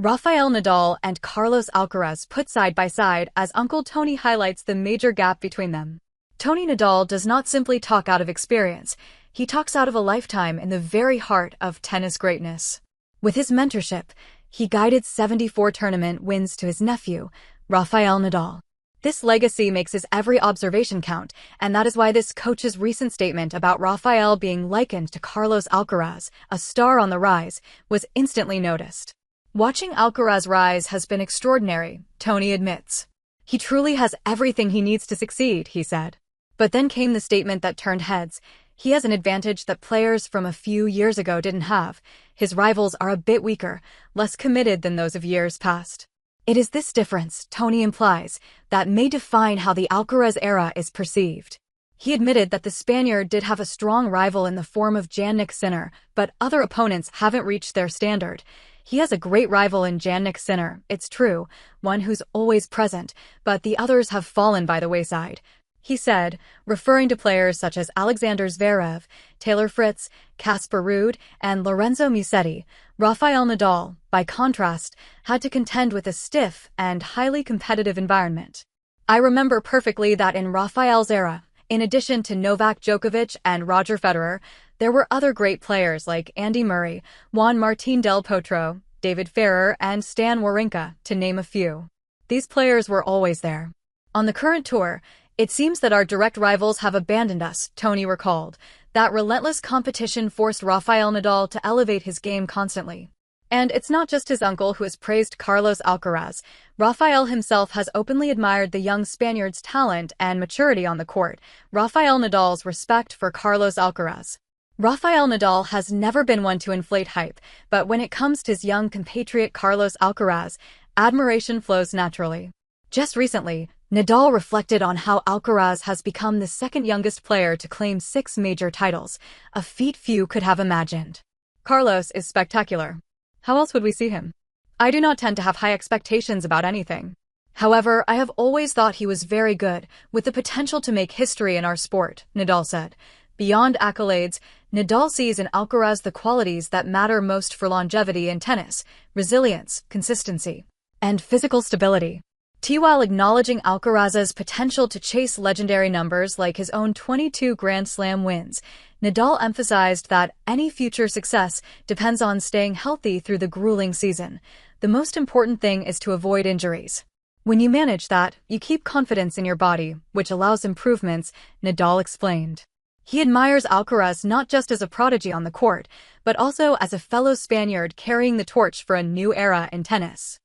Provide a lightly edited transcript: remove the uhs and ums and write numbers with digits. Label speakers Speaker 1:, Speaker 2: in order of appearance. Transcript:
Speaker 1: Rafael Nadal and Carlos Alcaraz put side by side as Uncle Tony highlights the major gap between them. Toni Nadal does not simply talk out of experience, he talks out of a lifetime in the very heart of tennis greatness. With his mentorship, he guided 74 tournament wins to his nephew, Rafael Nadal. This legacy makes his every observation count, and that is why this coach's recent statement about Rafael being likened to Carlos Alcaraz, a star on the rise, was instantly noticed. Watching Alcaraz rise has been extraordinary, Toni admits. He truly has everything he needs to succeed, he said. But then came the statement that turned heads. He has an advantage that players from a few years ago didn't have. His rivals are a bit weaker, less committed than those of years past. It is this difference, Toni implies, that may define how the Alcaraz era is perceived. He admitted that the Spaniard did have a strong rival in the form of Jannik Sinner, but other opponents haven't reached their standard. He has a great rival in Jannik Sinner, it's true, one who's always present, but the others have fallen by the wayside, he said, referring to players such as Alexander Zverev, Taylor Fritz, Casper Ruud, and Lorenzo Musetti. Rafael Nadal, by contrast, had to contend with a stiff and highly competitive environment. I remember perfectly that in Rafael's era, in addition to Novak Djokovic and Roger Federer, there were other great players like Andy Murray, Juan Martín del Potro, David Ferrer, and Stan Wawrinka, to name a few. These players were always there. On the current tour, it seems that our direct rivals have abandoned us, Toni recalled. That relentless competition forced Rafael Nadal to elevate his game constantly. And it's not just his uncle who has praised Carlos Alcaraz. Rafael himself has openly admired the young Spaniard's talent and maturity on the court. Rafael Nadal's respect for Carlos Alcaraz. Rafael Nadal has never been one to inflate hype, but when it comes to his young compatriot Carlos Alcaraz, admiration flows naturally. Just recently, Nadal reflected on how Alcaraz has become the second youngest player to claim 6 major titles, a feat few could have imagined. Carlos is spectacular. How else would we see him? I do not tend to have high expectations about anything. However, I have always thought he was very good, with the potential to make history in our sport, Nadal said. Beyond accolades, Nadal sees in Alcaraz the qualities that matter most for longevity in tennis: resilience, consistency, and physical stability. While acknowledging Alcaraz's potential to chase legendary numbers like his own 22 Grand Slam wins, Nadal emphasized that any future success depends on staying healthy through the grueling season. The most important thing is to avoid injuries. When you manage that, you keep confidence in your body, which allows improvements, Nadal explained. He admires Alcaraz not just as a prodigy on the court, but also as a fellow Spaniard carrying the torch for a new era in tennis.